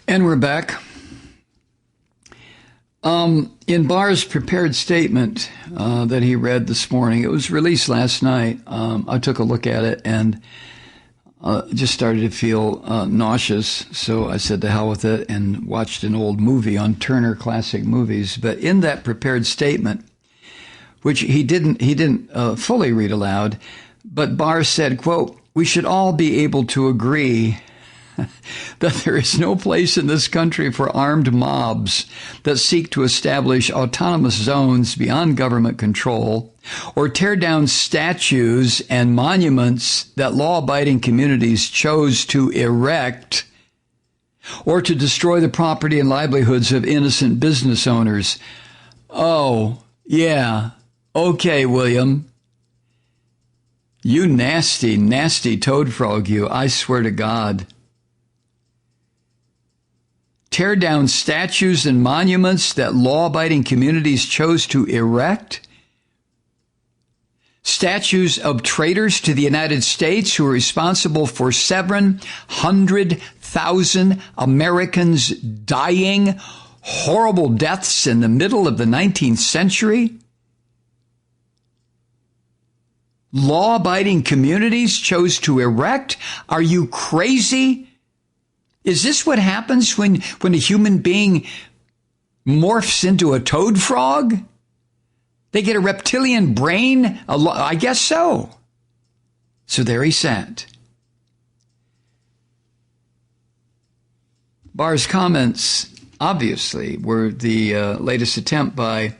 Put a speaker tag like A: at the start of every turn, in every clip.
A: And we're back. In Barr's prepared statement that he read this morning, it was released last night. I took a look at it and just started to feel nauseous. So I said to hell with it and watched an old movie on Turner Classic Movies. But in that prepared statement, which he didn't fully read aloud, but Barr said, quote, "We should all be able to agree that there is no place in this country for armed mobs that seek to establish autonomous zones beyond government control or tear down statues and monuments that law-abiding communities chose to erect or to destroy the property and livelihoods of innocent business owners." Oh, yeah. Okay, William. You nasty, nasty toad frog, you. I swear to God. Tear down statues and monuments that law-abiding communities chose to erect? Statues of traitors to the United States who are responsible for 700,000 Americans dying horrible deaths in the middle of the 19th century? Law-abiding communities chose to erect? Are you crazy? Is this what happens when a human being morphs into a toad frog? They get a reptilian brain? I guess so. So there he sat. Barr's comments, obviously, were the latest attempt by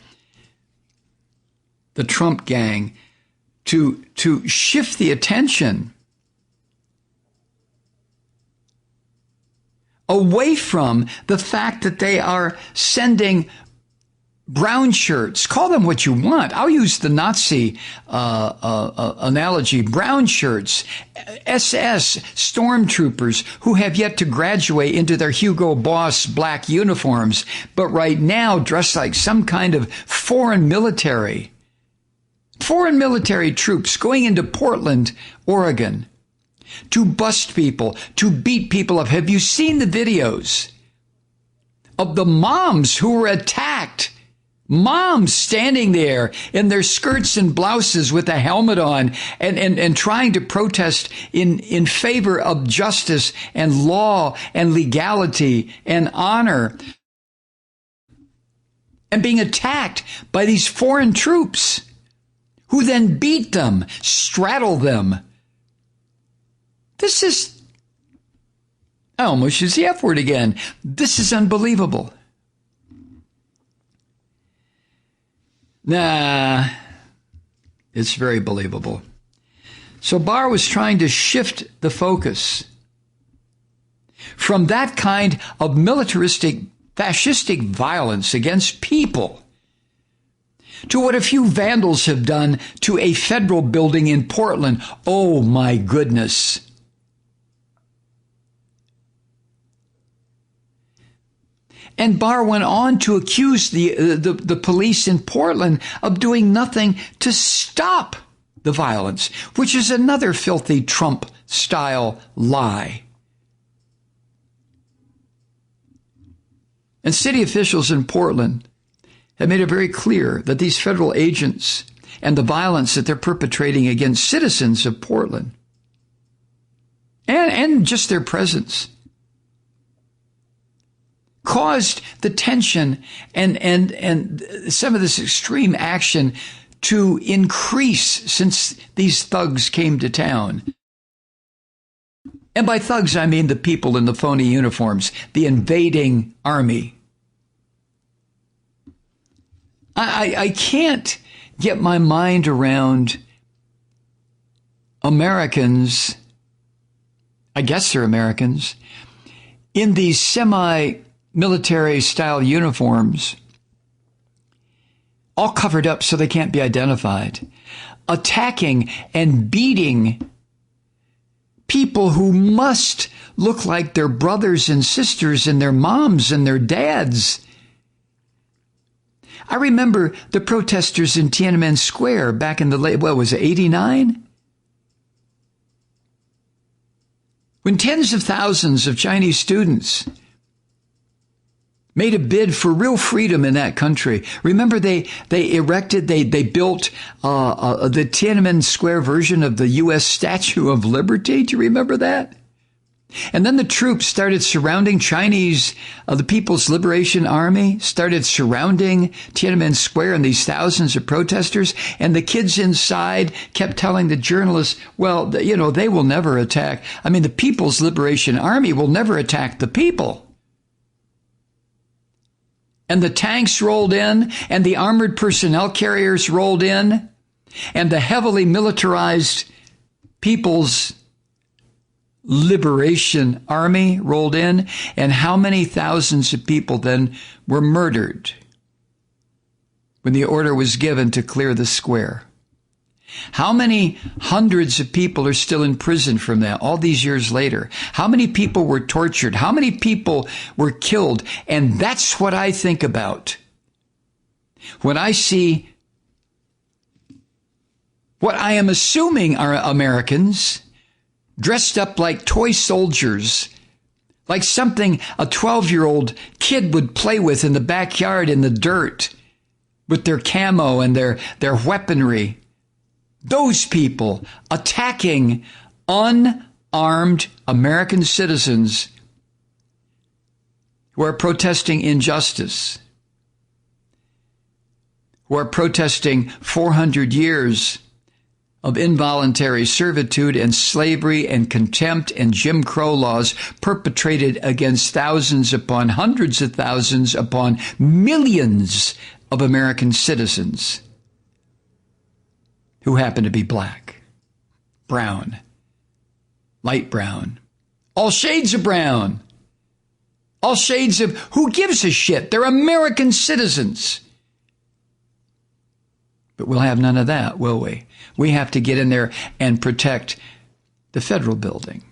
A: the Trump gang to shift the attention away from the fact that they are sending brown shirts. Call them what you want. I'll use the Nazi analogy. Brown shirts, SS stormtroopers who have yet to graduate into their Hugo Boss black uniforms, but right now dressed like some kind of foreign military troops going into Portland, Oregon, to bust people, to beat people up. Have you seen the videos of the moms who were attacked? Moms standing there in their skirts and blouses with a helmet on and trying to protest in favor of justice and law and legality and honor, and being attacked by these foreign troops who then beat them, straddle them. This is, I almost use the F word again. This is unbelievable. Nah, it's very believable. So Barr was trying to shift the focus from that kind of militaristic, fascistic violence against people to what a few vandals have done to a federal building in Portland. Oh, my goodness. And Barr went on to accuse the police in Portland of doing nothing to stop the violence, which is another filthy Trump-style lie. And city officials in Portland have made it very clear that these federal agents and the violence that they're perpetrating against citizens of Portland and just their presence caused the tension and some of this extreme action to increase since these thugs came to town. And by thugs, I mean the people in the phony uniforms, the invading army. I can't get my mind around Americans, I guess they're Americans, in these semi-military style uniforms, all covered up so they can't be identified, attacking and beating people who must look like their brothers and sisters and their moms and their dads. I remember the protesters in Tiananmen Square back in the late, what was it, 89? When tens of thousands of Chinese students made a bid for real freedom in that country. Remember, they built the Tiananmen Square version of the U.S. Statue of Liberty. Do you remember that? And then the troops started surrounding the People's Liberation Army started surrounding Tiananmen Square and these thousands of protesters. And the kids inside kept telling the journalists, well, they will never attack. I mean, the People's Liberation Army will never attack the people. And the tanks rolled in, and the armored personnel carriers rolled in, and the heavily militarized People's Liberation Army rolled in, and how many thousands of people then were murdered when the order was given to clear the square? How many hundreds of people are still in prison from that all these years later? How many people were tortured? How many people were killed? And that's what I think about when I see what I am assuming are Americans dressed up like toy soldiers, like something a 12-year-old kid would play with in the backyard in the dirt with their camo and their weaponry. Those people attacking unarmed American citizens who are protesting injustice, who are protesting 400 years of involuntary servitude and slavery and contempt and Jim Crow laws perpetrated against thousands upon hundreds of thousands upon millions of American citizens who happen to be black, brown, light brown, all shades of brown, all shades of who gives a shit? They're American citizens. But we'll have none of that, will we? We have to get in there and protect the federal building.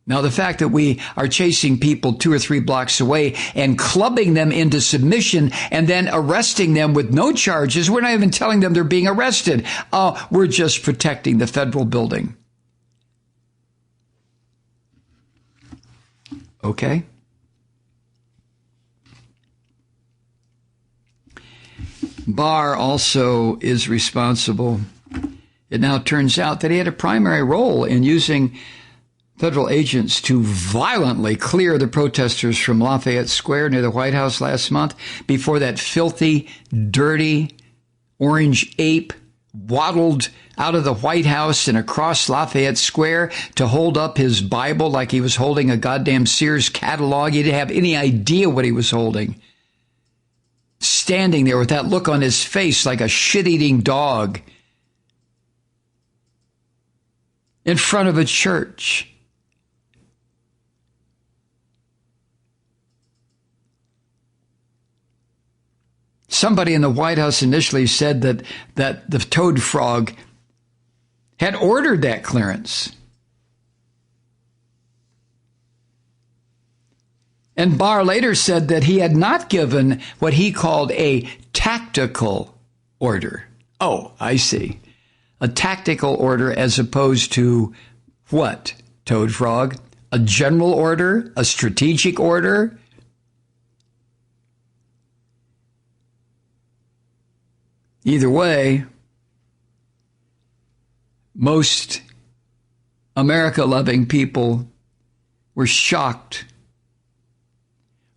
A: Now, the fact that we are chasing people 2 or 3 blocks away and clubbing them into submission and then arresting them with no charges, we're not even telling them they're being arrested. We're just protecting the federal building. Okay? Barr also is responsible. It now turns out that he had a primary role in using federal agents to violently clear the protesters from Lafayette Square near the White House last month before that filthy, dirty, orange ape waddled out of the White House and across Lafayette Square to hold up his Bible like he was holding a goddamn Sears catalog. He didn't have any idea what he was holding. Standing there with that look on his face like a shit-eating dog in front of a church. Somebody in the White House initially said that the toad frog had ordered that clearance. And Barr later said that he had not given what he called a tactical order. Oh, I see. A tactical order as opposed to what, Toad Frog? A general order? A strategic order? Either way, most America-loving people were shocked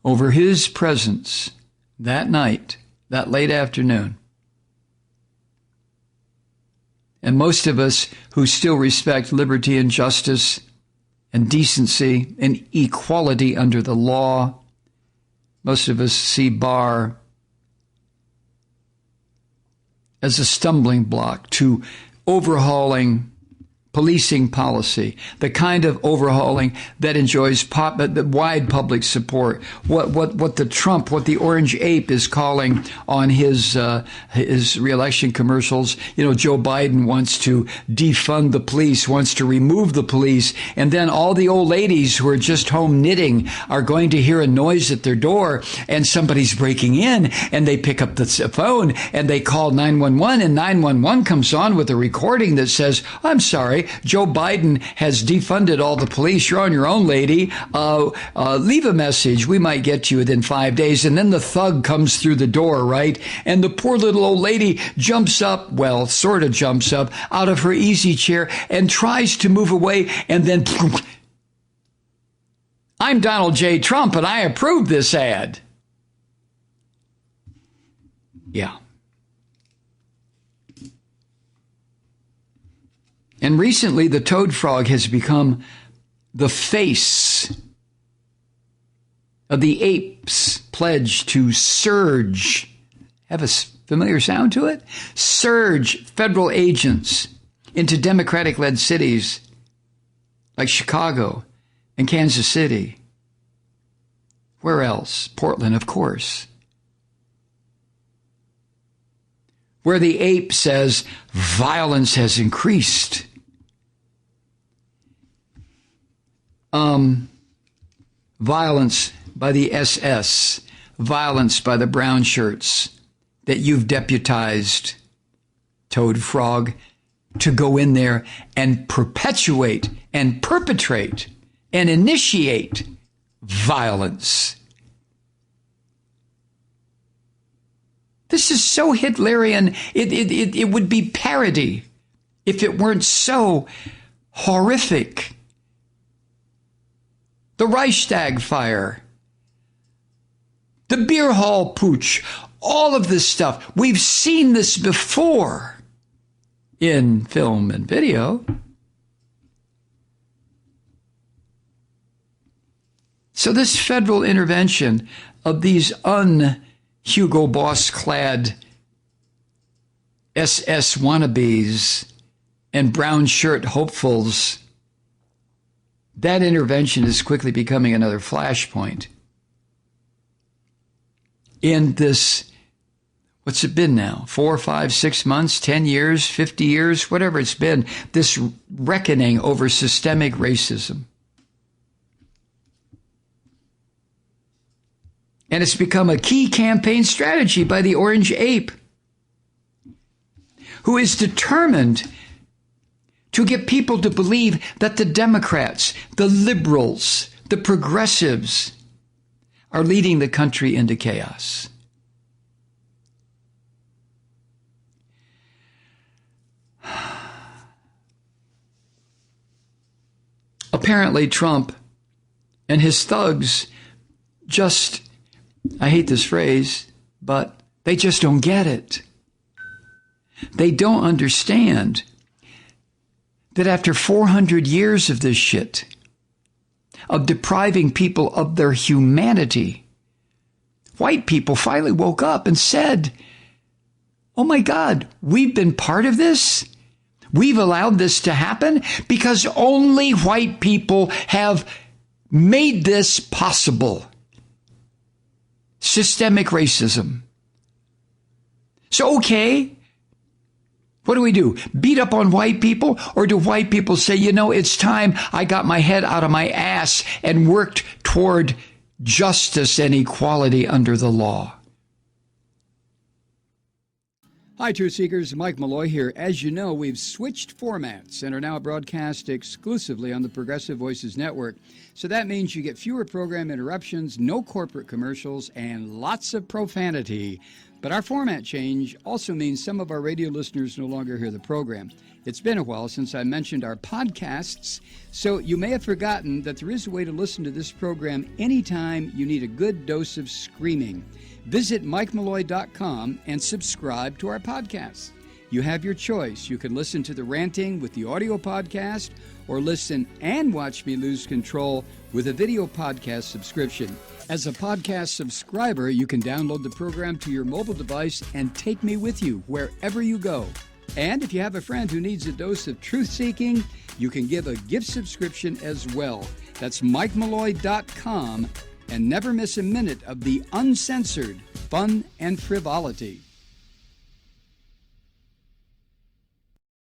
A: over his presence that night, that late afternoon. And most of us who still respect liberty and justice and decency and equality under the law, most of us see Barr as a stumbling block to overhauling policing policy, the kind of overhauling that enjoys the wide public support, what the orange ape is calling on his reelection commercials. Joe Biden wants to defund the police, wants to remove the police, and then all the old ladies who are just home knitting are going to hear a noise at their door and somebody's breaking in, and they pick up the phone and they call 911, and 911 comes on with a recording that says, "I'm sorry, Joe Biden has defunded all the police. You're on your own, lady. Leave a message. We might get to you within 5 days." And then the thug comes through the door, right? And the poor little old lady jumps up, well, sort of jumps up out of her easy chair and tries to move away. And then, "I'm Donald J. Trump and I approve this ad." Yeah. And recently, the toad frog has become the face of the apes' pledge to surge. Have a familiar sound to it? Surge federal agents into Democratic-led cities like Chicago and Kansas City. Where else? Portland, of course. Where the ape says violence has increased. Violence by the SS, violence by the brown shirts that you've deputized, Toad Frog, to go in there and perpetuate and perpetrate and initiate violence. This is so Hitlerian, it would be parody if it weren't so horrific. The Reichstag fire, the beer hall putsch, all of this stuff. We've seen this before in film and video. So this federal intervention of these Hugo Boss-clad SS wannabes and brown shirt hopefuls, that intervention is quickly becoming another flashpoint in this, what's it been now? 4, 5, 6 months, 10 years, 50 years, whatever it's been, this reckoning over systemic racism. And it's become a key campaign strategy by the Orange Ape, who is determined to get people to believe that the Democrats, the liberals, the progressives are leading the country into chaos. Apparently, Trump and his thugs just, I hate this phrase, but they just don't get it. They don't understand that after 400 years of this shit, of depriving people of their humanity, white people finally woke up and said, "Oh my God, we've been part of this. We've allowed this to happen because only white people have made this possible." Systemic racism. So, okay, what do? Beat up on white people? Or do white people say, it's time I got my head out of my ass and worked toward justice and equality under the law? Hi, Truth Seekers. Mike Malloy here. As you know, we've switched formats and are now broadcast exclusively on the Progressive Voices Network. So that means you get fewer program interruptions, no corporate commercials, and lots of profanity. But our format change also means some of our radio listeners no longer hear the program. It's been a while since I mentioned our podcasts, so you may have forgotten that there is a way to listen to this program anytime you need a good dose of screaming. Visit MikeMalloy.com and subscribe to our podcasts. You have your choice. You can listen to The Ranting with the audio podcast, or listen and watch me lose control with a video podcast subscription. As a podcast subscriber, you can download the program to your mobile device and take me with you wherever you go.
B: And if you have a friend who needs a dose of truth-seeking, you can give a gift subscription as well. That's MikeMalloy.com, and never miss a minute of the uncensored fun and frivolity.